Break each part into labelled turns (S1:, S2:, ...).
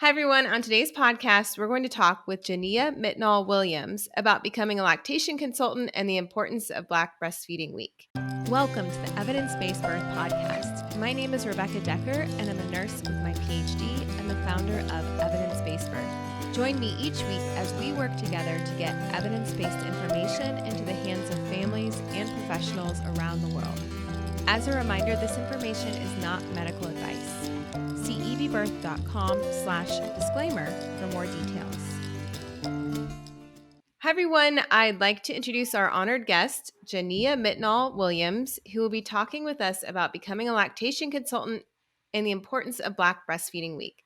S1: Hi, everyone. On today's podcast, we're going to talk with Janiya Mitnaul Williams about becoming a lactation consultant and the importance of Black Breastfeeding Week. Welcome to the Evidence-Based Birth Podcast. My name is Rebecca Decker, and I'm a nurse with my PhD and the founder of Evidence-Based Birth. Join me each week as we work together to get evidence-based information into the hands of families and professionals around the world. As a reminder, this information is not medical advice. See ebirth.com/disclaimer for more details. Hi, everyone. I'd like to introduce our honored guest, Janiya Mitnaul Williams, who will be talking with us about becoming a lactation consultant and the importance of Black Breastfeeding Week.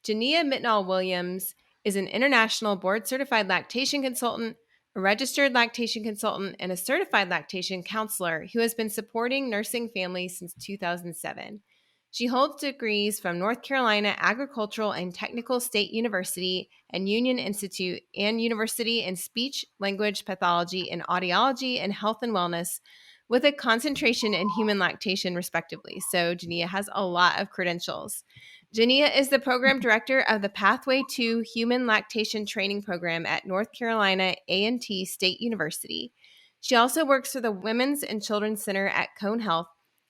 S1: Janiya Mitnaul Williams is an international board-certified lactation consultant, a registered lactation consultant, and a certified lactation counselor who has been supporting nursing families since 2007. She holds degrees from North Carolina Agricultural and Technical State University and Union Institute and University in Speech, Language, Pathology, and Audiology and Health and Wellness, with a concentration in human lactation, respectively. So Jania has a lot of credentials. Jania is the program director of the Pathway to Human Lactation Training Program at North Carolina A&T State University. She also works for the Women's and Children's Center at Cone Health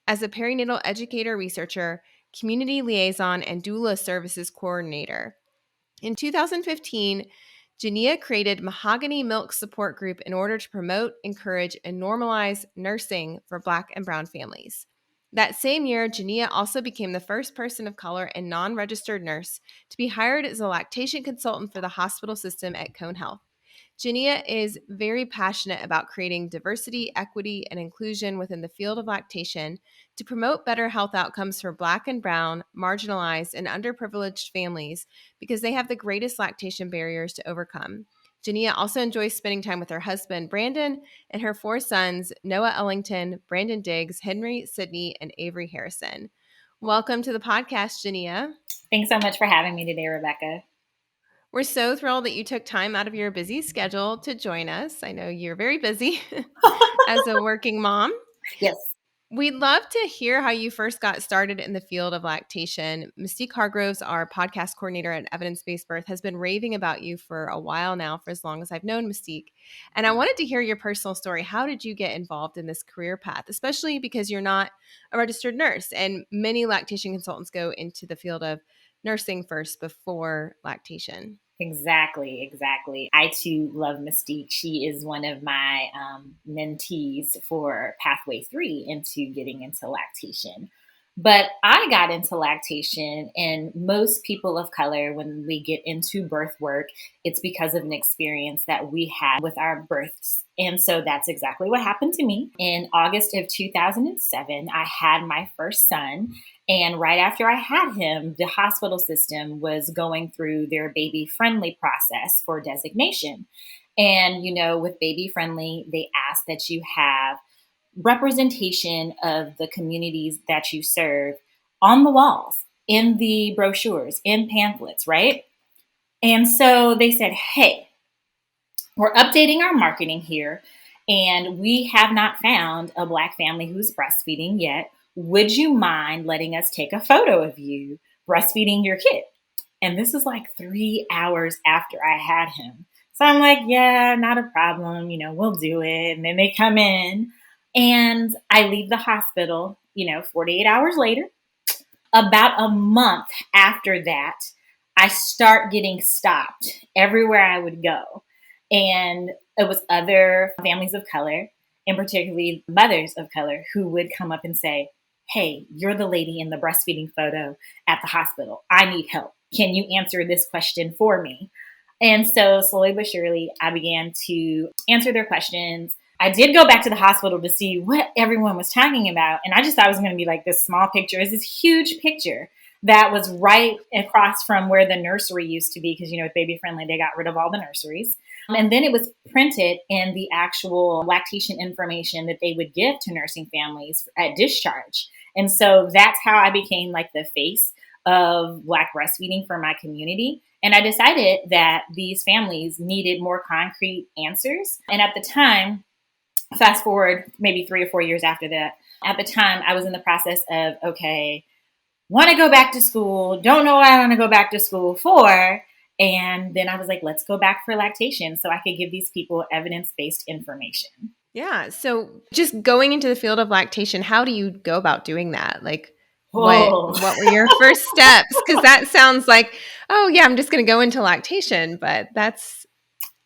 S1: as a perinatal educator researcher, community liaison, and doula services coordinator. In 2015, Jania created Mahogany Milk Support Group in order to promote, encourage, and normalize nursing for Black and Brown families. That same year, Jania also became the first person of color and non-registered nurse to be hired as a lactation consultant for the hospital system at Cone Health. Jania is very passionate about creating diversity, equity, and inclusion within the field of lactation to promote better health outcomes for Black and Brown, marginalized, and underprivileged families because they have the greatest lactation barriers to overcome. Jania also enjoys spending time with her husband, Brandon, and her 4 sons, Noah Ellington, Brandon Diggs, Henry Sidney, and Avery Harrison. Welcome to the podcast, Jania.
S2: Thanks so much for having me today, Rebecca.
S1: We're so thrilled that you took time out of your busy schedule to join us. I know you're very busy as a working mom.
S2: Yes.
S1: We'd love to hear how you first got started in the field of lactation. Mystique Hargroves, our podcast coordinator at Evidence-Based Birth, has been raving about you for a while now, for as long as I've known Mystique. And I wanted to hear your personal story. How did you get involved in this career path, especially because you're not a registered nurse, and many lactation consultants go into the field of nursing first before lactation?
S2: Exactly. I too love Mystique. She is one of my mentees for Pathway 3 into getting into lactation. But I got into lactation, and most people of color, when we get into birth work, it's because of an experience that we had with our births. And so that's exactly what happened to me. In August of 2007, I had my first son. And right after I had him, the hospital system was going through their baby friendly process for designation. And, with baby friendly, they ask that you have representation of the communities that you serve on the walls, in the brochures, in pamphlets, right? And so they said, hey, we're updating our marketing here, and we have not found a Black family who's breastfeeding yet. Would you mind letting us take a photo of you breastfeeding your kid? And this is like 3 hours after I had him. So I'm like, yeah, not a problem. We'll do it. And then they come in, and I leave the hospital, 48 hours later. About a month after that, I start getting stopped everywhere I would go. And it was other families of color, and particularly mothers of color, who would come up and say, hey, you're the lady in the breastfeeding photo at the hospital. I need help. Can you answer this question for me? And so slowly but surely, I began to answer their questions. I did go back to the hospital to see what everyone was talking about. And I just thought it was going to be like this small picture. It's this huge picture that was right across from where the nursery used to be. Because, with Baby Friendly, they got rid of all the nurseries. And then it was printed in the actual lactation information that they would give to nursing families at discharge. And so that's how I became like the face of Black breastfeeding for my community. And I decided that these families needed more concrete answers. And at the time, fast forward maybe 3 or 4 years after that, at the time I was in the process of, okay, want to go back to school, don't know what I want to go back to school for. And then I was like, let's go back for lactation so I could give these people evidence-based information.
S1: Yeah. So just going into the field of lactation, how do you go about doing that? Like
S2: Whoa.
S1: what were your first steps? Because that sounds like, oh yeah, I'm just going to go into lactation, but that's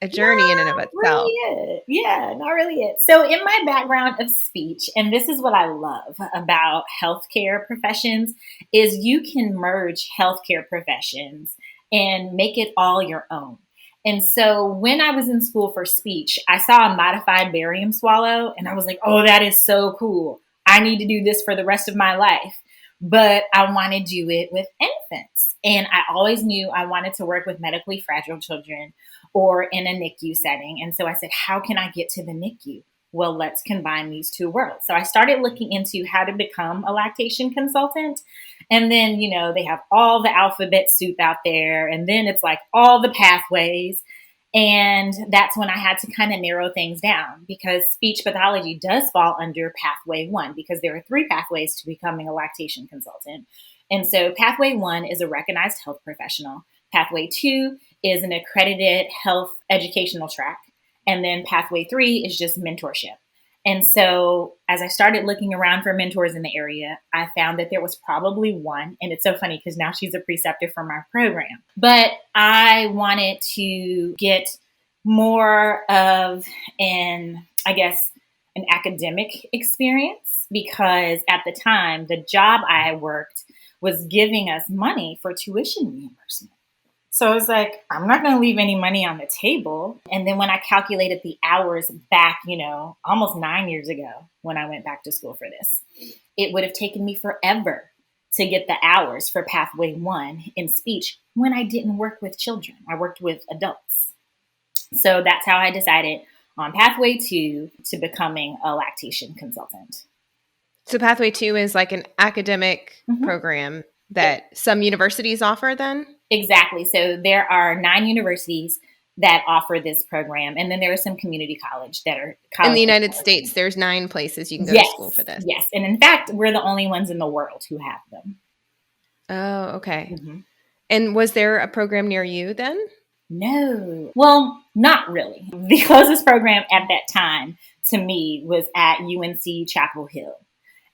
S1: a journey in and of
S2: Not really
S1: itself.
S2: it. Yeah, not really it. So, in my background of speech, and this is what I love about healthcare professions, is you can merge healthcare professions and make it all your own. And so, when I was in school for speech, I saw a modified barium swallow, and I was like, oh, that is so cool. I need to do this for the rest of my life. But I want to do it with infants. And I always knew I wanted to work with medically fragile children or in a NICU setting. And so I said, how can I get to the NICU? Well, let's combine these two worlds. So I started looking into how to become a lactation consultant. And then, they have all the alphabet soup out there. And then it's like all the pathways. And that's when I had to kind of narrow things down, because speech pathology does fall under pathway 1, because there are 3 pathways to becoming a lactation consultant. And so pathway 1 is a recognized health professional. Pathway 2 is an accredited health educational track. And then pathway 3 is just mentorship. And so as I started looking around for mentors in the area, I found that there was probably one. And it's so funny because now she's a preceptor for my program. But I wanted to get more of an academic experience, because at the time, the job I worked was giving us money for tuition reimbursement. So I was like, I'm not going to leave any money on the table. And then when I calculated the hours back, almost 9 years ago, when I went back to school for this, it would have taken me forever to get the hours for pathway 1 in speech when I didn't work with children. I worked with adults. So that's how I decided on pathway 2 to becoming a lactation consultant.
S1: So pathway 2 is like an academic program that some universities offer then?
S2: Exactly. So there are 9 universities that offer this program. And then there are some community college that are
S1: In the
S2: colleges.
S1: United States, there's 9 places you can go to
S2: Yes.
S1: school for this.
S2: Yes. And in fact, we're the only ones in the world who have them.
S1: Oh, okay.
S2: Mm-hmm.
S1: And was there a program near you then?
S2: No. Well, not really. The closest program at that time to me was at UNC Chapel Hill.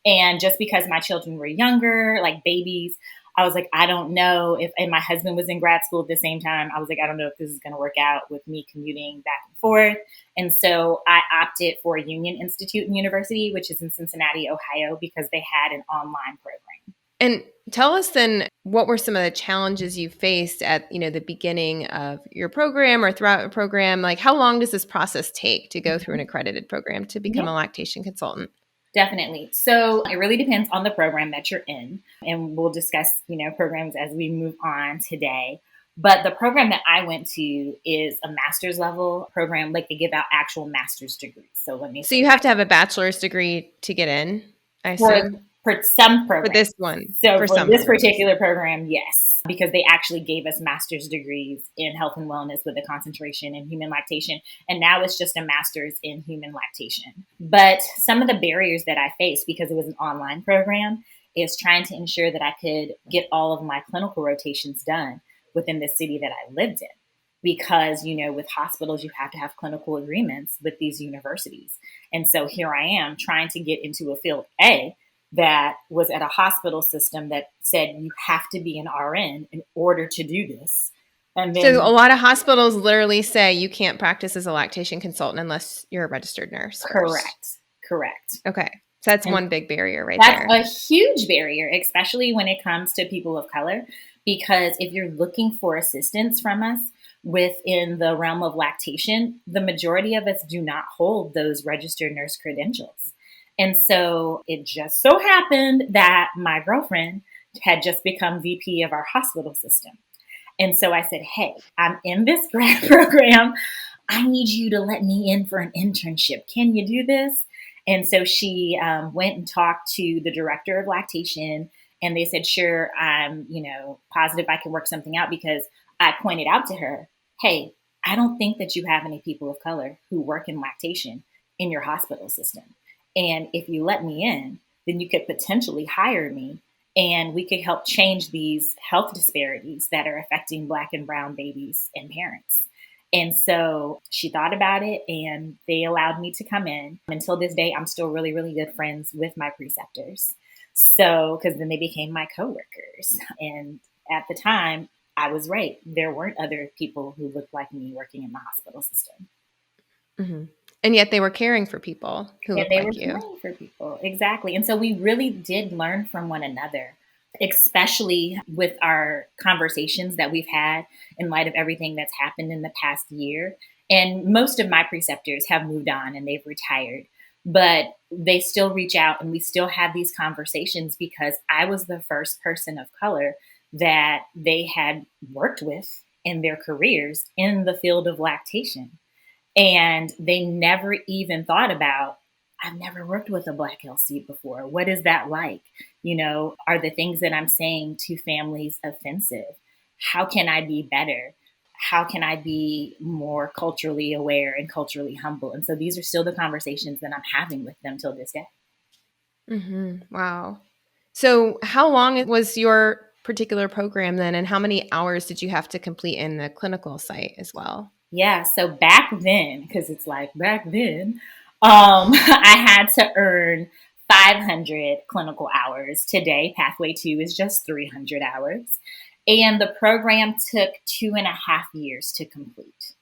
S2: And just because my children were younger, like babies, I was like, I don't know if, and my husband was in grad school at the same time. I was like, I don't know if this is going to work out with me commuting back and forth. And so I opted for Union Institute and University, which is in Cincinnati, Ohio, because they had an online program.
S1: And tell us then, what were some of the challenges you faced at, the beginning of your program or throughout a program? Like, how long does this process take to go through an accredited program to become a lactation consultant?
S2: Definitely. So it really depends on the program that you're in. And we'll discuss, programs as we move on today. But the program that I went to is a master's level program. Like, they give out actual master's degrees. So
S1: you have to have a bachelor's degree to get in, I assume?
S2: For some programs.
S1: For this one.
S2: So for
S1: some
S2: this
S1: programs.
S2: particular program, yes, because they actually gave us master's degrees in health and wellness with a concentration in human lactation. And now it's just a master's in human lactation. But some of the barriers that I faced, because it was an online program, is trying to ensure that I could get all of my clinical rotations done within the city that I lived in. Because, with hospitals, you have to have clinical agreements with these universities. And so here I am trying to get into a field A that was at a hospital system that said you have to be an RN in order to do this. And then,
S1: so a lot of hospitals literally say you can't practice as a lactation consultant unless you're a registered nurse.
S2: Correct.
S1: Okay. So that's one big barrier right
S2: there.
S1: That's
S2: a huge barrier, especially when it comes to people of color, because if you're looking for assistance from us within the realm of lactation, the majority of us do not hold those registered nurse credentials. And so it just so happened that my girlfriend had just become VP of our hospital system. And so I said, hey, I'm in this grad program. I need you to let me in for an internship. Can you do this? And so she went and talked to the director of lactation, and they said, sure, I'm, positive I can work something out, because I pointed out to her, hey, I don't think that you have any people of color who work in lactation in your hospital system. And if you let me in, then you could potentially hire me and we could help change these health disparities that are affecting Black and brown babies and parents. And so she thought about it and they allowed me to come in. Until this day, I'm still really, really good friends with my preceptors. So, because then they became my coworkers. And at the time, I was right. There weren't other people who looked like me working in the hospital system.
S1: Mm-hmm. And yet they were caring for people who
S2: And
S1: looked
S2: they were
S1: like you.
S2: caring for people. Exactly. And so we really did learn from one another, especially with our conversations that we've had in light of everything that's happened in the past year. And most of my preceptors have moved on and they've retired, but they still reach out and we still have these conversations because I was the first person of color that they had worked with in their careers in the field of lactation. And they never even thought about, I've never worked with a Black LC before. What is that like? You know, are the things that I'm saying to families offensive? How can I be better? How can I be more culturally aware and culturally humble? And so these are still the conversations that I'm having with them till this day.
S1: Mm-hmm. Wow. So how long was your particular program then, and how many hours did you have to complete in the clinical site as well?
S2: Yeah, so back then, because it's like back then, I had to earn 500 clinical hours. Today, Pathway 2 is just 300 hours. And the program took 2.5 years to complete.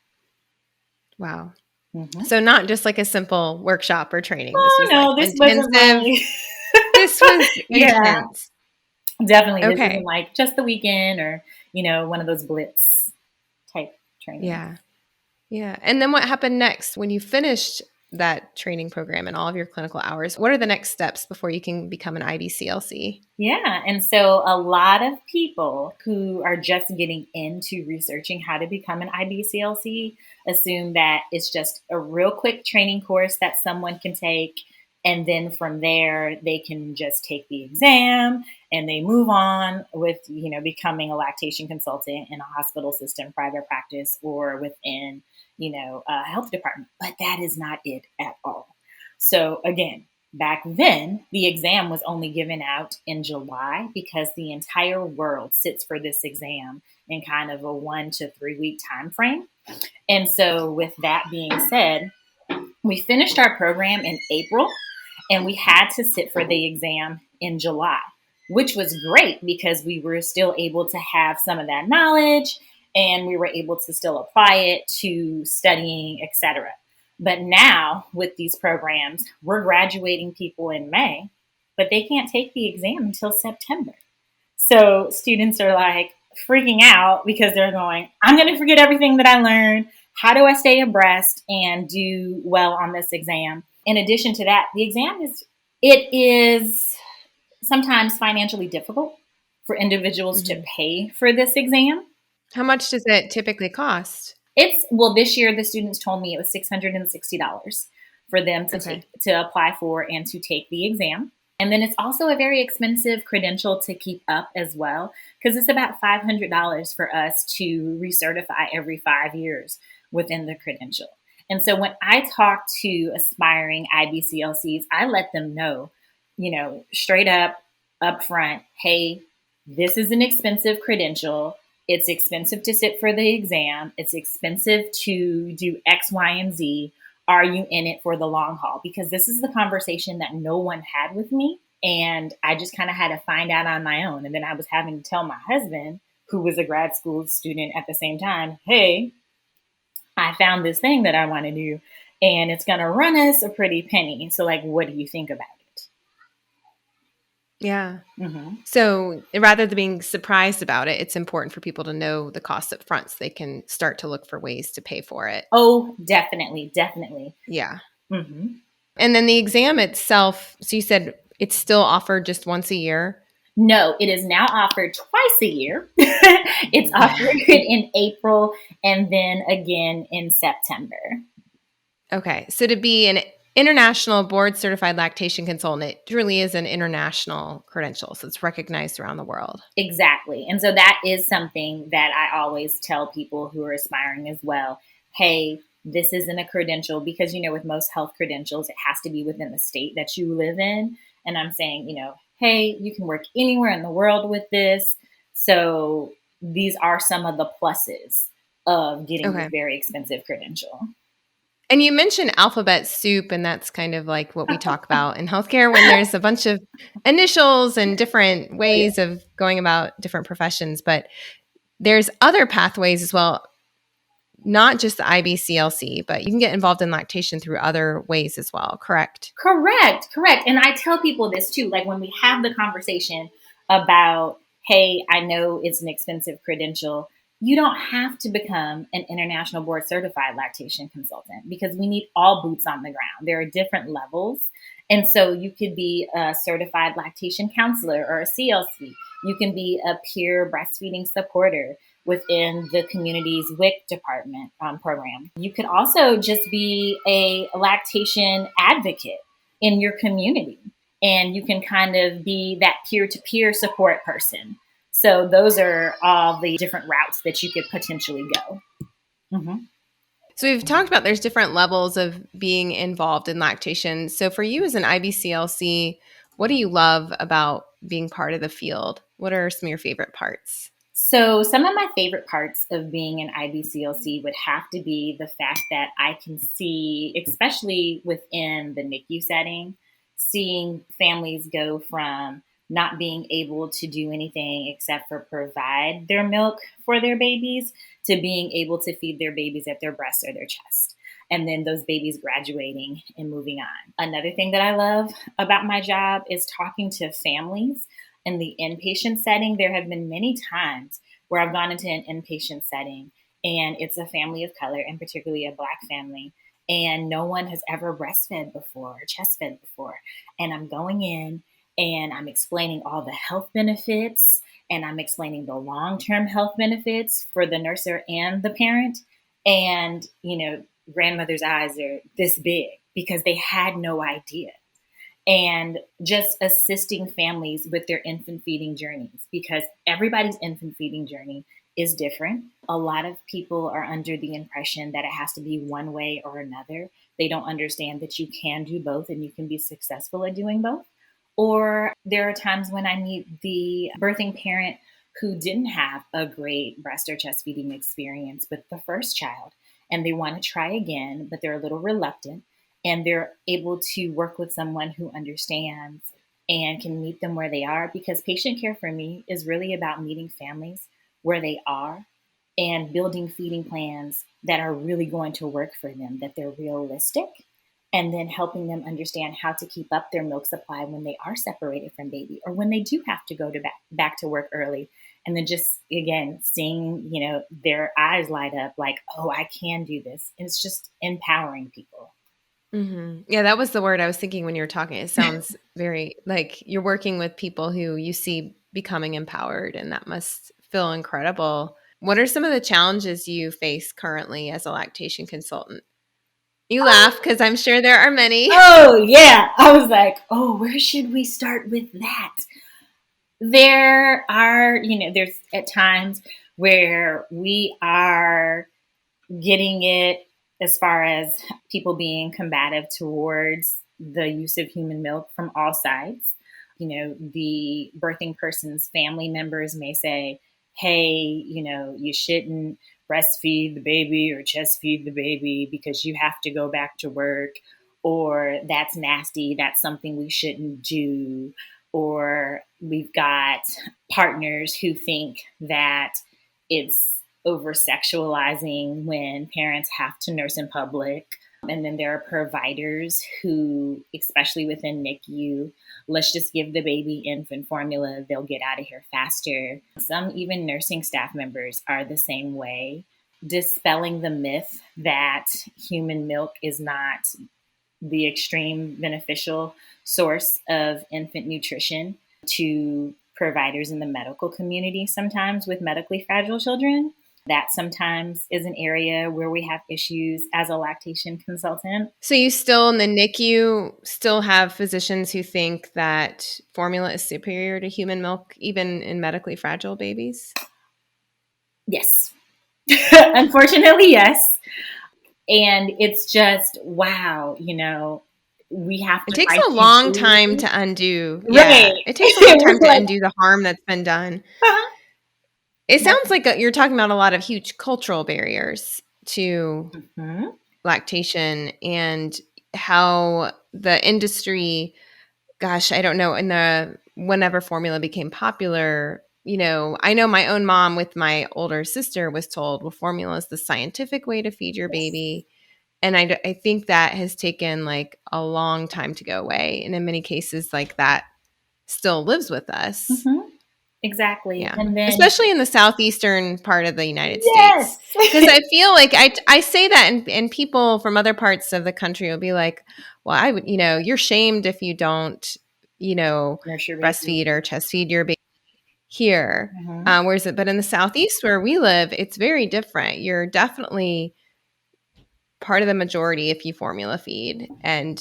S1: Wow.
S2: Mm-hmm.
S1: So not just like a simple workshop or training. This
S2: Oh,
S1: was like
S2: no, this wasn't
S1: intensive.
S2: my.
S1: This was
S2: Yeah,
S1: intense.
S2: definitely. This isn't
S1: Okay.
S2: like just the weekend or, one of those blitz type trainings.
S1: Yeah. Yeah. And then what happened next when you finished that training program and all of your clinical hours? What are the next steps before you can become an IBCLC?
S2: Yeah. And so a lot of people who are just getting into researching how to become an IBCLC assume that it's just a real quick training course that someone can take. And then from there, they can just take the exam and they move on with, becoming a lactation consultant in a hospital system, private practice, or within, a health department. But that is not it at all. So again, back then, the exam was only given out in July because the entire world sits for this exam in kind of a 1 to 3 week time frame. And so, with that being said, we finished our program in April and we had to sit for the exam in July, which was great because we were still able to have some of that knowledge and we were able to still apply it to studying, etc. But now with these programs, we're graduating people in May, but they can't take the exam until September. So students are like freaking out because they're going, I'm going to forget everything that I learned. How do I stay abreast and do well on this exam? In addition to that, the exam is sometimes financially difficult for individuals to
S1: Mhm.
S2: pay for this exam.
S1: How much does it typically cost?
S2: This year the students told me it was $660 for them
S1: Okay.
S2: to apply for and to take the exam. And then it's also a very expensive credential to keep up as well, because it's about $500 for us to recertify every 5 years within the credential. And so when I talk to aspiring IBCLCs, I let them know, straight up front, hey, this is an expensive credential. It's expensive to sit for the exam. It's expensive to do X, Y, and Z. Are you in it for the long haul? Because this is the conversation that no one had with me. And I just kind of had to find out on my own. And then I was having to tell my husband, who was a grad school student at the same time, hey, I found this thing that I want to do and it's going to run us a pretty penny. So, like, what do you think about it?
S1: Yeah.
S2: Mm-hmm.
S1: So rather than being surprised about it, it's important for people to know the costs up front so they can start to look for ways to pay for it.
S2: Oh, definitely. Definitely.
S1: Yeah.
S2: Mm-hmm.
S1: And then the exam itself, so you said it's still offered just once a year?
S2: No, it is now offered twice a year. It's offered in April and then again in September.
S1: Okay. So to be an international board certified lactation consultant, it truly is an international credential. So it's recognized around the world.
S2: Exactly. And so that is something that I always tell people who are aspiring as well. Hey, this isn't a credential because, with most health credentials, it has to be within the state that you live in. And I'm saying, hey, you can work anywhere in the world with this. So these are some of the pluses of getting this
S1: Okay.
S2: very expensive credential.
S1: And you mentioned alphabet soup, and that's kind of like what we talk about in healthcare when there's a bunch of initials and different
S2: Oh, yeah.
S1: ways of going about different professions. But there's other pathways as well, not just the IBCLC, but you can get involved in lactation through other ways as well, correct?
S2: Correct, correct. And I tell people this too, like when we have the conversation about, hey, I know it's an expensive credential, you don't have to become an international board certified lactation consultant because we need all boots on the ground. There are different levels. And so you could be a certified lactation counselor or a CLC. You can be a peer breastfeeding supporter within the community's WIC department program. You could also just be a lactation advocate in your community, and you can kind of be that peer-to-peer support person. So those are all the different routes that you could potentially go. Mm-hmm.
S1: So we've talked about there's different levels of being involved in lactation. So for you as an IBCLC, what do you love about being part of the field? What are some of your favorite parts?
S2: So some of my favorite parts of being an IBCLC would have to be the fact that I can see, especially within the NICU setting, seeing families go from not being able to do anything except for provide their milk for their babies to being able to feed their babies at their breast or their chest. And then those babies graduating and moving on. Another thing that I love about my job is talking to families in the inpatient setting. There have been many times where I've gone into an inpatient setting and it's a family of color, and particularly a Black family, and no one has ever breastfed before or chest fed before. And I'm going in and I'm explaining all the health benefits, and I'm explaining the long-term health benefits for the nurser and the parent. And, grandmother's eyes are this big because they had no idea, and just assisting families with their infant feeding journeys because everybody's infant feeding journey is different. A lot of people are under the impression that it has to be one way or another. They don't understand that you can do both and you can be successful at doing both. Or there are times when I meet the birthing parent who didn't have a great breast or chest feeding experience with the first child, and they want to try again, but they're a little reluctant, and they're able to work with someone who understands and can meet them where they are, because patient care for me is really about meeting families where they are and building feeding plans that are really going to work for them, that they're realistic, and then helping them understand how to keep up their milk supply when they are separated from baby or when they do have to go to back to work early. And then just, again, seeing, their eyes light up like, oh, I can do this. And it's just empowering people.
S1: Mm-hmm. Yeah, that was the word I was thinking when you were talking. It sounds very like you're working with people who you see becoming empowered, and that must feel incredible. What are some of the challenges you face currently as a lactation consultant? You laugh because I'm sure there are many.
S2: Oh, yeah. I was like, oh, where should we start with that? There are, there's at times where we are getting it as far as people being combative towards the use of human milk from all sides. The birthing person's family members may say, hey, you shouldn't breastfeed the baby or chest feed the baby because you have to go back to work, or that's nasty, that's something we shouldn't do. Or we've got partners who think that it's over sexualizing when parents have to nurse in public. And then there are providers who, especially within NICU, let's just give the baby infant formula, they'll get out of here faster. Some even nursing staff members are the same way, dispelling the myth that human milk is not the extreme beneficial source of infant nutrition to providers in the medical community, sometimes with medically fragile children. That sometimes is an area where we have issues as a lactation consultant.
S1: So you still in the NICU still have physicians who think that formula is superior to human milk, even in medically fragile babies?
S2: Yes. Unfortunately, yes. And it's just, wow, we have
S1: It
S2: to
S1: takes
S2: write
S1: a
S2: you
S1: long time
S2: daily.
S1: to undo. Yeah.
S2: Right.
S1: It takes a long time
S2: We're
S1: to
S2: like,
S1: undo the harm that's been done.
S2: uh-huh.
S1: It sounds like you're talking about a lot of huge cultural barriers to
S2: Mhm.
S1: lactation and how the industry, gosh, I don't know, in the whenever formula became popular, I know my own mom with my older sister was told, well, formula is the scientific way to feed your
S2: Yes.
S1: baby. And I think that has taken like a long time to go away. And in many cases, like that still lives with us.
S2: Mhm. Exactly.
S1: Yeah.
S2: And then,
S1: Especially in the southeastern part of the United
S2: yes.
S1: States. Because I feel like I say that, and people from other parts of the country will be like, well, I would, you're shamed if you don't, you know,
S2: Nurture baby.
S1: breastfeed or chest feed your baby here.
S2: Mhm.
S1: But in the southeast where we live, it's very different. You're definitely part of the majority if you formula feed. And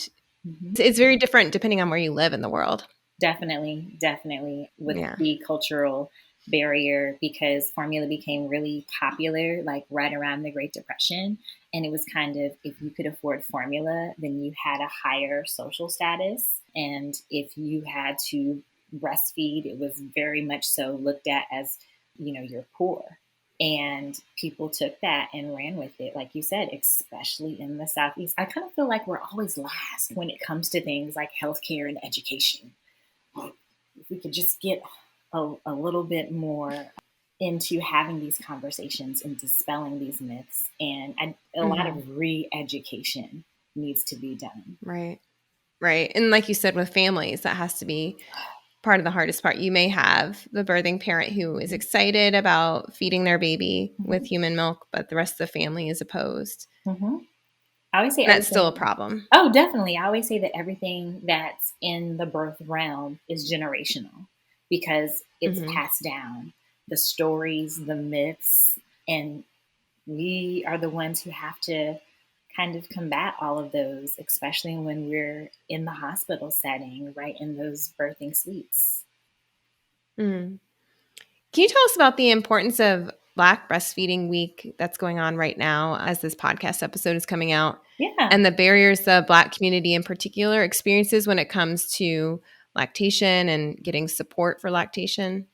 S2: Mhm.
S1: it's very different depending on where you live in the world.
S2: Definitely with
S1: Yeah.
S2: the cultural barrier, because formula became really popular like right around the Great Depression. And it was kind of, if you could afford formula, then you had a higher social status. And if you had to breastfeed, it was very much so looked at as, you're poor. And people took that and ran with it, like you said, especially in the Southeast. I kind of feel like we're always last when it comes to things like healthcare and education. If we could just get a little bit more into having these conversations and dispelling these myths, and a lot
S1: Mm-hmm.
S2: of re-education needs to be done.
S1: Right. Right. And like you said, with families, that has to be part of the hardest part. You may have the birthing parent who is excited about feeding their baby with
S2: Mm-hmm.
S1: human milk, but the rest of the family is opposed.
S2: Mm-hmm. I always say
S1: And that's still a
S2: everything.
S1: problem.
S2: Oh, definitely. I always say that everything that's in the birth realm is generational because it's
S1: Mm-hmm.
S2: passed down. The stories, the myths, and we are the ones who have to kind of combat all of those, especially when we're in the hospital setting, right in those birthing suites.
S1: Mm. Can you tell us about the importance of Black Breastfeeding Week that's going on right now as this podcast episode is coming out,
S2: Yeah.
S1: and the barriers the Black community in particular experiences when it comes to lactation and getting support for lactation?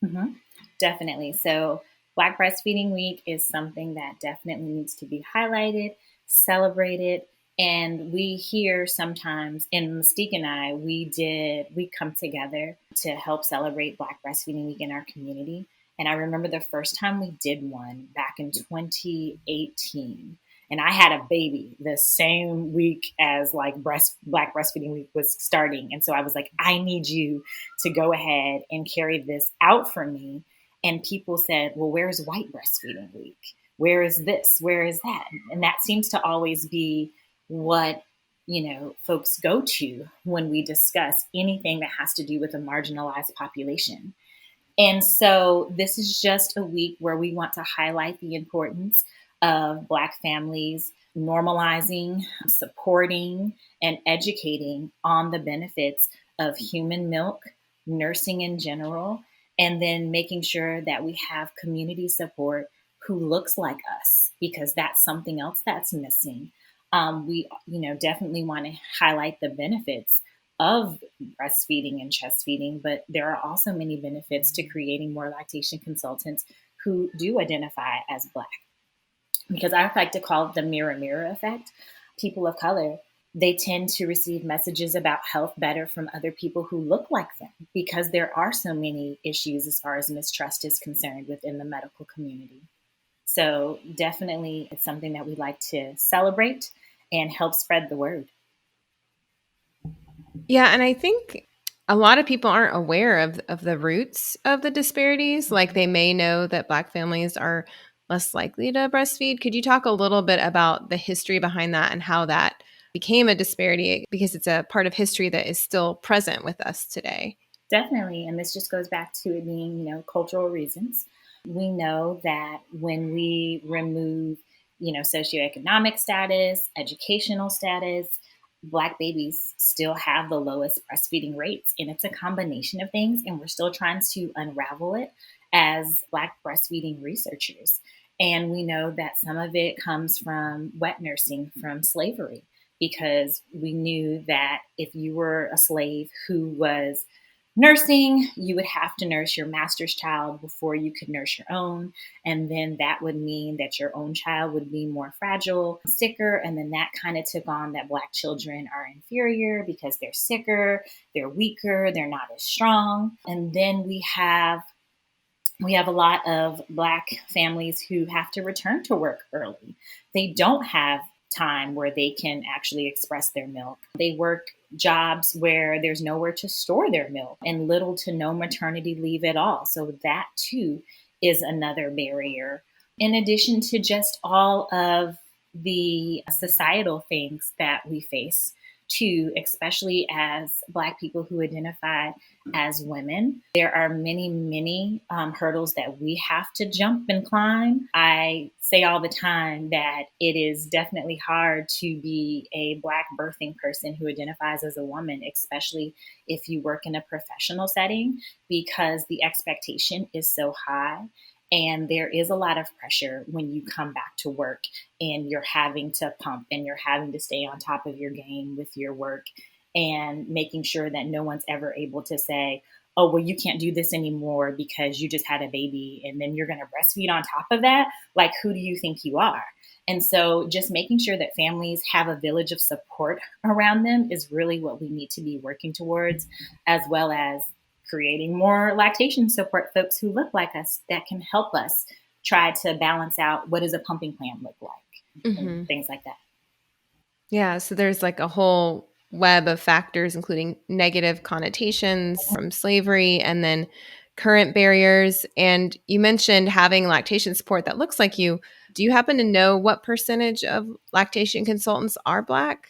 S2: hmm Definitely. So, Black Breastfeeding Week is something that definitely needs to be highlighted, celebrated. And we here sometimes, and Mystique and I, we come together to help celebrate Black Breastfeeding Week in our community. And I remember the first time we did one back in 2018. And I had a baby the same week as like Black Breastfeeding Week was starting. And so I was like, I need you to go ahead and carry this out for me. And people said, well, where's White Breastfeeding Week? Where is this? Where is that? And that seems to always be what, folks go to when we discuss anything that has to do with a marginalized population. And so this is just a week where we want to highlight the importance of Black families normalizing, supporting, and educating on the benefits of human milk, nursing in general, and then making sure that we have community support who looks like us, because that's something else that's missing. We, definitely want to highlight the benefits of breastfeeding and chest feeding, but there are also many benefits to creating more lactation consultants who do identify as Black. Because I like to call it the mirror effect. People of color, they tend to receive messages about health better from other people who look like them, because there are so many issues as far as mistrust is concerned within the medical community. So definitely it's something that we like to celebrate and help spread the word.
S1: Yeah, and I think a lot of people aren't aware of the roots of the disparities. Like they may know that Black families are less likely to breastfeed. Could you talk a little bit about the history behind that and how that became a disparity? Because it's a part of history that is still present with us today.
S2: Definitely. And this just goes back to it being, cultural reasons. We know that when we remove, socioeconomic status, educational status, Black babies still have the lowest breastfeeding rates. And it's a combination of things. And we're still trying to unravel it as Black breastfeeding researchers. And we know that some of it comes from wet nursing, from slavery. because we knew that if you were a slave who was nursing, you would have to nurse your master's child before you could nurse your own. And then that would mean that your own child would be more fragile, sicker. And then that kind of took on that Black children are inferior because they're sicker, they're weaker, they're not as strong. And then we have a lot of Black families who have to return to work early. They don't have time where they can actually express their milk. They work jobs where there's nowhere to store their milk and little to no maternity leave at all. So that too is another barrier. In addition to just all of the societal things that we face too, especially as Black people who identify as women. There are many, many hurdles that we have to jump and climb. I say all the time that it is definitely hard to be a Black birthing person who identifies as a woman, especially if you work in a professional setting, because the expectation is so high. And there is a lot of pressure when you come back to work and you're having to pump and you're having to stay on top of your game with your work and making sure that no one's ever able to say, oh, well, you can't do this anymore because you just had a baby and then you're going to breastfeed on top of that. Like, who do you think you are? And so just making sure that families have a village of support around them is really what we need to be working towards, as well as creating more lactation support folks who look like us that can help us try to balance out what does a pumping plan look like and things like that.
S1: Yeah, so there's like a whole web of factors, including negative connotations from slavery and then current barriers. And you mentioned having lactation support that looks like you. Do you happen to know what percentage of lactation consultants are Black?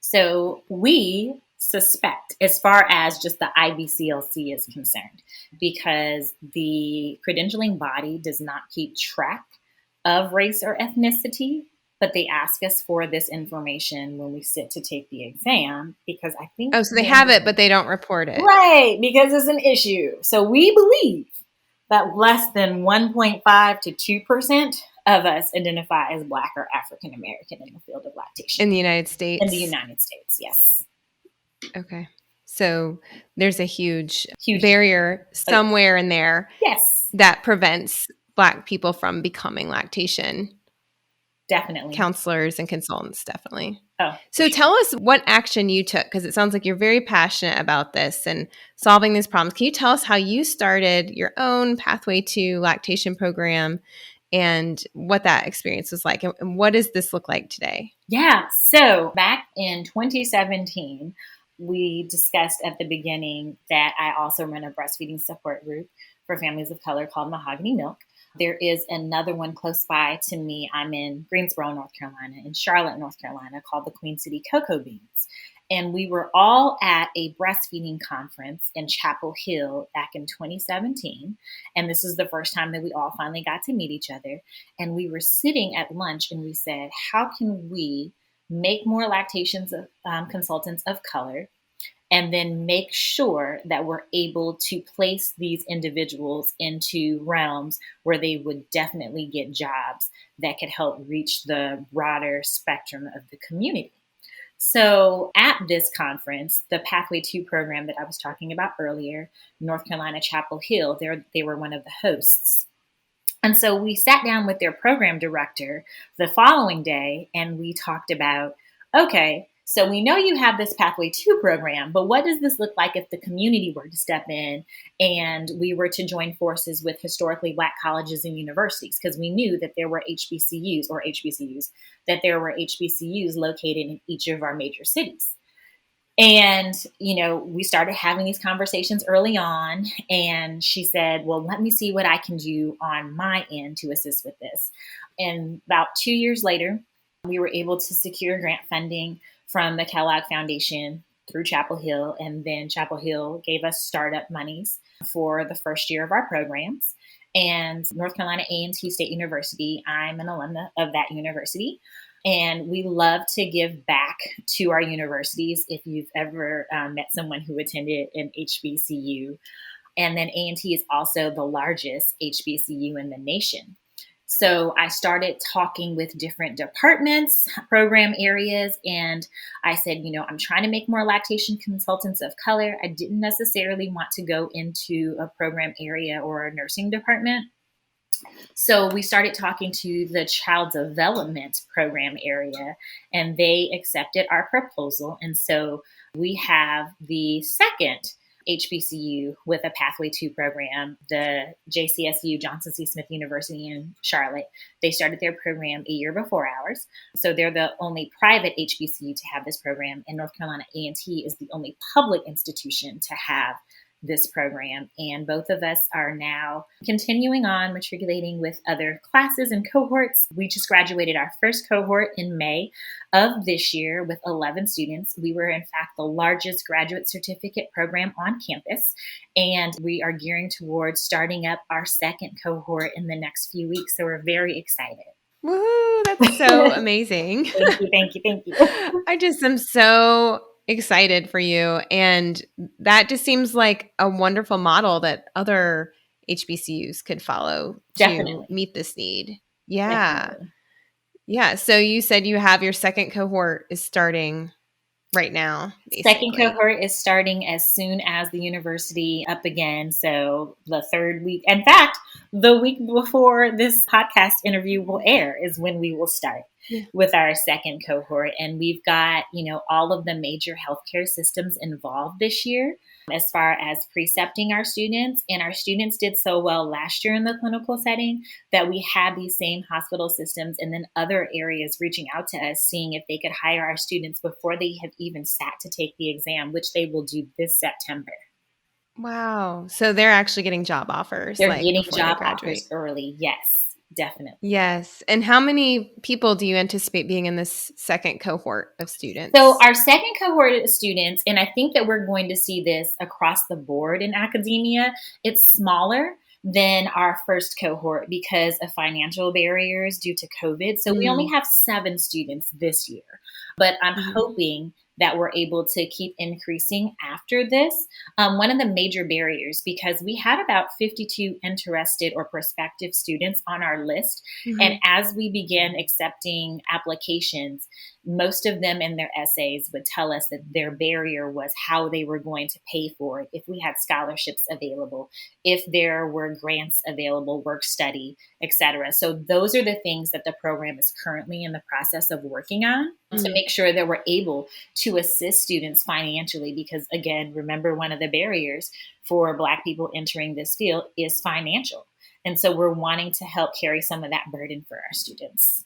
S2: So we suspect, as far as just the Ibclc is concerned, because the credentialing body does not keep track of race or ethnicity, but they ask us for this information when we sit to take the exam, because I think...
S1: Oh, so they have it, but they don't report it.
S2: Right, because it's an issue. So we believe that less than 1.5 to 2% of us identify as Black or African American in the field of lactation.
S1: In the United States?
S2: In the United States, yes.
S1: Okay. So there's a huge barrier somewhere in there,
S2: yes,
S1: that prevents Black people from becoming lactation
S2: definitely
S1: counselors and consultants. Definitely.
S2: Oh,
S1: so tell us what action you took, because it sounds like you're very passionate about this and solving these problems. Can you tell us how you started your own Pathway to Lactation program and what that experience was like, and what does this look like today?
S2: Yeah. So back in 2017, we discussed at the beginning that I also run a breastfeeding support group for families of color called Mahogany Milk. There is another one close by to me. I'm in Greensboro, North Carolina, in Charlotte, North Carolina, called the Queen City Cocoa Beans. And we were all at a breastfeeding conference in Chapel Hill back in 2017. And this is the first time that we all finally got to meet each other. And we were sitting at lunch and we said, how can we make more lactation consultants of color, and then make sure that we're able to place these individuals into realms where they would definitely get jobs that could help reach the broader spectrum of the community. So at this conference, the Pathway 2 program that I was talking about earlier, North Carolina Chapel Hill, they were one of the hosts. And so we sat down with their program director the following day and we talked about, okay, so we know you have this Pathway 2 program, but what does this look like if the community were to step in and we were to join forces with historically Black colleges and universities? Because we knew that there were HBCUs, that there were HBCUs located in each of our major cities. And, we started having these conversations early on, and she said, well, let me see what I can do on my end to assist with this. And about 2 years later, we were able to secure grant funding from the Kellogg Foundation through Chapel Hill. And then Chapel Hill gave us startup monies for the first year of our programs. And North Carolina A&T State University, I'm an alumna of that university. And we love to give back to our universities. If you've ever met someone who attended an HBCU. And then A&T is also the largest HBCU in the nation. So I started talking with different departments, program areas, and I said, I'm trying to make more lactation consultants of color. I didn't necessarily want to go into a program area or a nursing department. So we started talking to the child development program area, and they accepted our proposal. And so we have the second HBCU with a Pathway 2 program, the JCSU, Johnson C. Smith University in Charlotte. They started their program a year before ours. So they're the only private HBCU to have this program, and North Carolina A&T is the only public institution to have this program. And both of us are now continuing on matriculating with other classes and cohorts. We just graduated our first cohort in May of this year with 11 students. We were, in fact, the largest graduate certificate program on campus. And we are gearing towards starting up our second cohort in the next few weeks. So we're very excited.
S1: Woohoo! That's so amazing.
S2: Thank you.
S1: I just am so excited for you. And that just seems like a wonderful model that other HBCUs could follow to meet this need. Yeah.
S2: Definitely.
S1: Yeah. So you said you have your second cohort is starting right now, basically.
S2: Second cohort is starting as soon as the university up again. So the third week, in fact, the week before this podcast interview will air is when we will start with our second cohort. And we've got, all of the major healthcare systems involved this year as far as precepting our students. And our students did so well last year in the clinical setting that we had these same hospital systems and then other areas reaching out to us, seeing if they could hire our students before they have even sat to take the exam, which they will do this September.
S1: Wow. So they're actually getting job offers.
S2: They're getting job offers early. Yes, definitely.
S1: Yes. And how many people do you anticipate being in this second cohort of students?
S2: So our second cohort of students, and I think that we're going to see this across the board in academia, it's smaller than our first cohort because of financial barriers due to COVID. So we only have 7 students this year, but I'm hoping that we're able to keep increasing after this. One of the major barriers, because we had about 52 interested or prospective students on our list. And as we began accepting applications, most of them in their essays would tell us that their barrier was how they were going to pay for it, if we had scholarships available, if there were grants available, work study, etc. So those are the things that the program is currently in the process of working on to make sure that we're able to assist students financially. Because again, remember, one of the barriers for Black people entering this field is financial. And so we're wanting to help carry some of that burden for our students.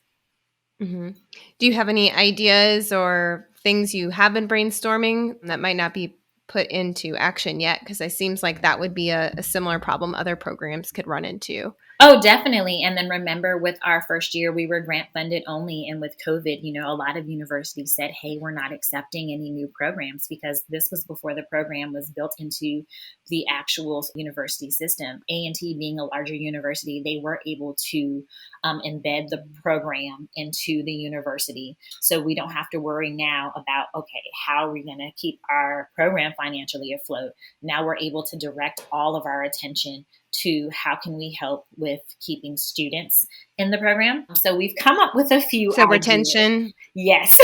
S1: Do you have any ideas or things you have been brainstorming that might not be put into action yet? Because it seems like that would be a similar problem other programs could run into.
S2: Oh, definitely. And then remember, with our first year, we were grant funded only. And with COVID, a lot of universities said, hey, we're not accepting any new programs, because this was before the program was built into the actual university system. A&T being a larger university, they were able to embed the program into the university. So we don't have to worry now about, okay, how are we going to keep our program financially afloat? Now we're able to direct all of our attention to how can we help with keeping students in the program. So we've come up with a few ideas.
S1: Retention.
S2: Yes.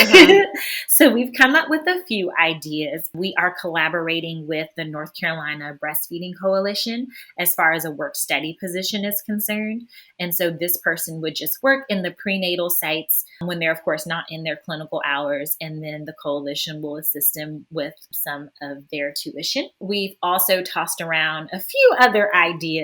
S2: So we've come up with a few ideas. We are collaborating with the North Carolina Breastfeeding Coalition as far as a work study position is concerned. And so this person would just work in the prenatal sites when they're, of course, not in their clinical hours. And then the coalition will assist them with some of their tuition. We've also tossed around a few other ideas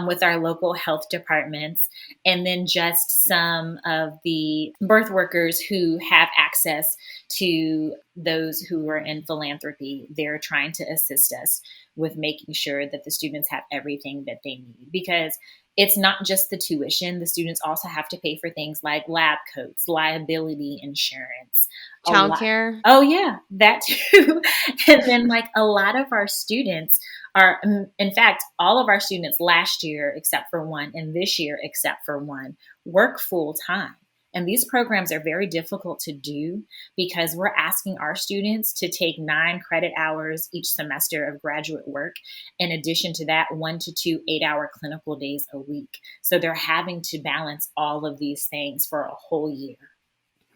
S2: with our local health departments, and then just some of the birth workers who have access to those who are in philanthropy. They're trying to assist us with making sure that the students have everything that they need, because it's not just the tuition. The students also have to pay for things like lab coats, liability insurance,
S1: childcare.
S2: Oh yeah, that too. And then a lot of our students are, in fact, all of our students last year, except for one, and this year, except for one, work full time. And these programs are very difficult to do because we're asking our students to take 9 credit hours each semester of graduate work. In addition to that, 1 to 2 8-hour clinical days a week. So they're having to balance all of these things for a whole year.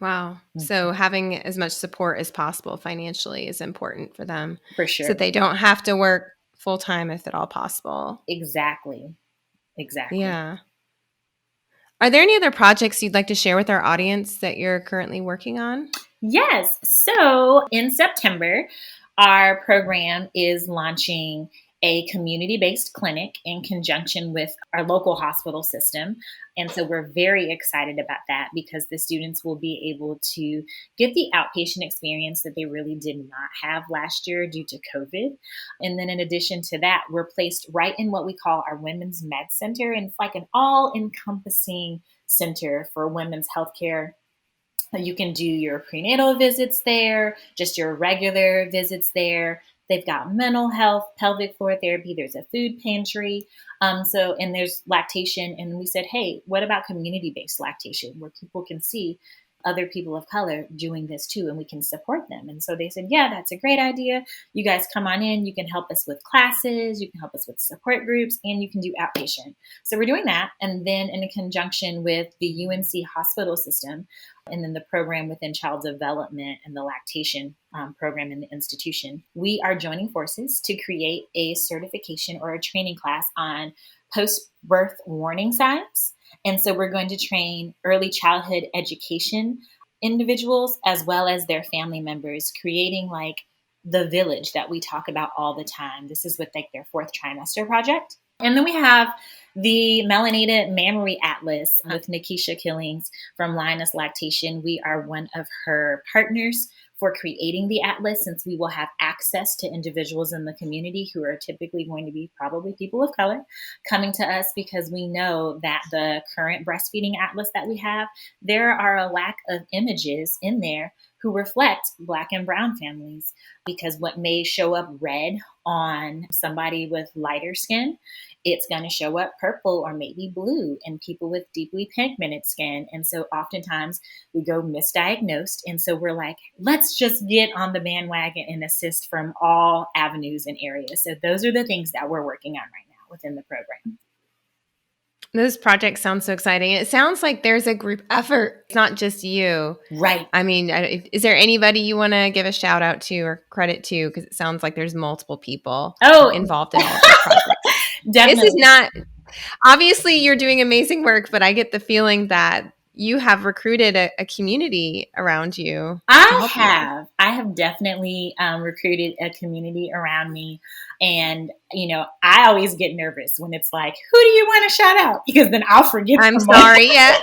S1: Wow. So having as much support as possible financially is important for them.
S2: For
S1: So
S2: sure.
S1: that they don't have to work full time if at all possible.
S2: Exactly.
S1: Yeah. Are there any other projects you'd like to share with our audience that you're currently working on?
S2: Yes. So in September, our program is launching a community-based clinic in conjunction with our local hospital system. And so we're very excited about that because the students will be able to get the outpatient experience that they really did not have last year due to COVID. And then in addition to that, we're placed right in what we call our Women's Med Center. And it's like an all-encompassing center for women's healthcare. You can do your prenatal visits there, just your regular visits there. They've got mental health, pelvic floor therapy. There's a food pantry. And there's lactation. And we said, hey, what about community-based lactation where people can see other people of color doing this too, and we can support them. And so they said, yeah, that's a great idea. You guys come on in. You can help us with classes. You can help us with support groups, and you can do outpatient. So we're doing that. And then in conjunction with the UNC hospital system, and then the program within child development and the lactation program in the institution, we are joining forces to create a certification or a training class on post-birth warning signs. And so we're going to train early childhood education individuals as well as their family members, creating like the village that we talk about all the time. This is with like their 4th trimester project. And then we have the Melanated Mammary Atlas with Nikisha Killings from Lioness Lactation. We are one of her partners for creating the atlas, since we will have access to individuals in the community who are typically going to be probably people of color coming to us, because we know that the current breastfeeding atlas that we have, there are a lack of images in there who reflect Black and Brown families, because what may show up red on somebody with lighter skin, it's going to show up purple or maybe blue in people with deeply pigmented skin. And so oftentimes we go misdiagnosed. And so we're like, let's just get on the bandwagon and assist from all avenues and areas. So those are the things that we're working on right now within the program.
S1: Those projects sound so exciting. It sounds like there's a group effort. It's not just you.
S2: Right.
S1: I mean, is there anybody you want to give a shout out to or credit to? Because it sounds like there's multiple people involved in all of these projects.
S2: Definitely.
S1: This is not, obviously you're doing amazing work, but I get the feeling that you have recruited a community around you.
S2: I have definitely recruited a community around me. And, I always get nervous when it's like, who do you want to shout out? Because then I'll forget
S1: I'm
S2: someone.
S1: sorry. Yeah.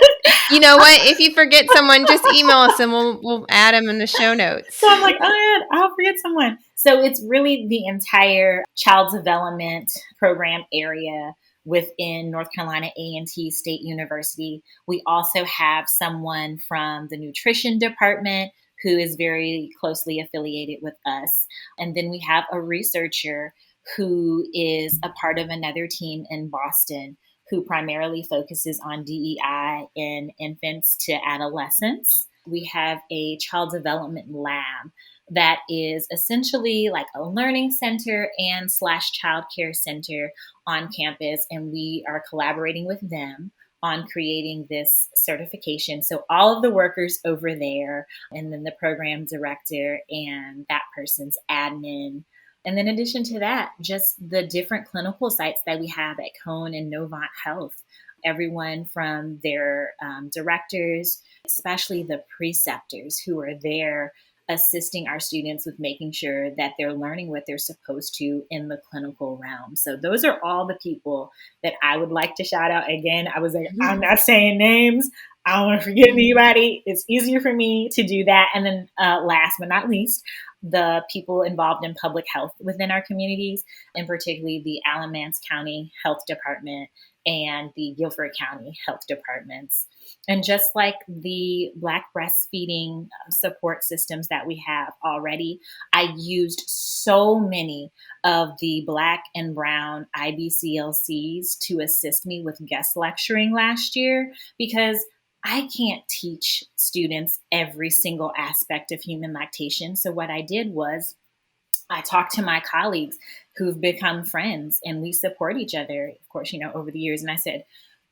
S1: You know what? If you forget someone, just email us and we'll add them in the show notes.
S2: So I'm like, oh, yeah, I'll forget someone. So it's really the entire child development program area within North Carolina A&T State University. We also have someone from the nutrition department who is very closely affiliated with us. And then we have a researcher who is a part of another team in Boston who primarily focuses on DEI in infants to adolescents. We have a child development lab that is essentially like a learning center and / childcare center on campus. And we are collaborating with them on creating this certification. So all of the workers over there, and then the program director and that person's admin. And then in addition to that, just the different clinical sites that we have at Cone and Novant Health. Everyone from their directors, especially the preceptors who are there assisting our students with making sure that they're learning what they're supposed to in the clinical realm. So those are all the people that I would like to shout out. Again, I was like, I'm not saying names. I don't want to forget anybody. It's easier for me to do that. And then last but not least, the people involved in public health within our communities, and particularly the Alamance County Health Department and the Guilford County Health Departments. And just like the Black breastfeeding support systems that we have already, I used so many of the Black and Brown IBCLCs to assist me with guest lecturing last year, because I can't teach students every single aspect of human lactation. So what I did was I talked to my colleagues who've become friends, and we support each other, of course, over the years. And I said,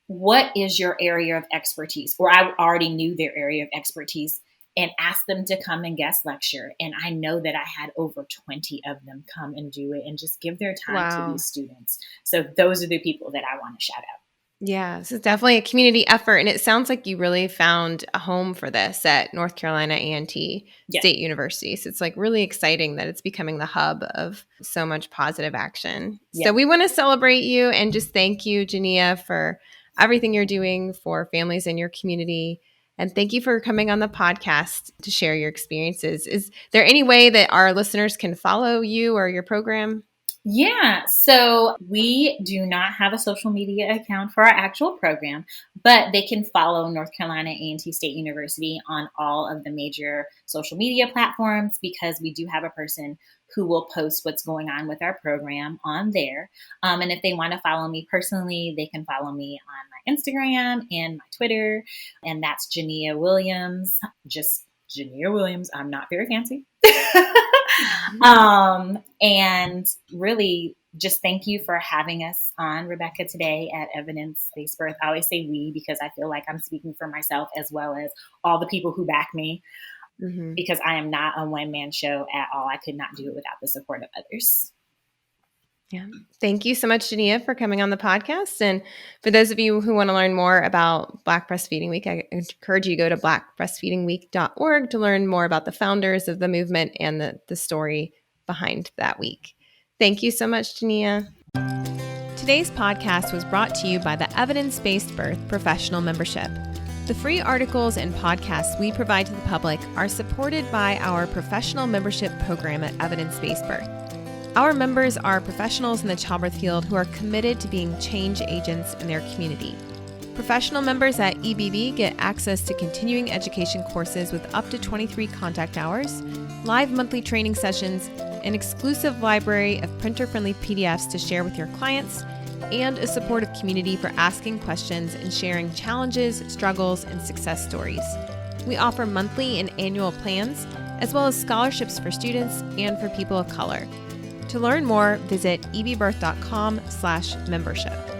S2: what is your area of expertise? Or I already knew their area of expertise, and asked them to come and guest lecture. And I know that I had over 20 of them come and do it and just give their time to
S1: Wow.
S2: these students. So those are the people that I want to shout out.
S1: Yeah, this is definitely a community effort. And it sounds like you really found a home for this at North Carolina A&T
S2: Yes.
S1: State University. So it's like really exciting that it's becoming the hub of so much positive action.
S2: Yes.
S1: So we want to celebrate you and just thank you, Jania, for everything you're doing for families in your community. And thank you for coming on the podcast to share your experiences. Is there any way that our listeners can follow you or your program?
S2: Yeah, so we do not have a social media account for our actual program, but they can follow North Carolina A&T State University on all of the major social media platforms, because we do have a person who will post what's going on with our program on there. And if they want to follow me personally, they can follow me on my Instagram and my Twitter, and that's Janiya Williams, just Janiya Williams. I'm not very fancy. And really just thank you for having us on, Rebecca, today at Evidence-Based Birth. I always say we because I feel like I'm speaking for myself as well as all the people who back me, because I am not a one-man show at all. I could not do it without the support of others.
S1: Yeah. Thank you so much, Jania, for coming on the podcast. And for those of you who want to learn more about Black Breastfeeding Week, I encourage you to go to blackbreastfeedingweek.org to learn more about the founders of the movement and the story behind that week. Thank you so much, Jania. Today's podcast was brought to you by the Evidence-Based Birth Professional Membership. The free articles and podcasts we provide to the public are supported by our professional membership program at Evidence-Based Birth. Our members are professionals in the childbirth field who are committed to being change agents in their community. Professional members at EBB get access to continuing education courses with up to 23 contact hours, live monthly training sessions, an exclusive library of printer-friendly PDFs to share with your clients, and a supportive community for asking questions and sharing challenges, struggles, and success stories. We offer monthly and annual plans, as well as scholarships for students and for people of color. To learn more, visit ebbirth.com/membership.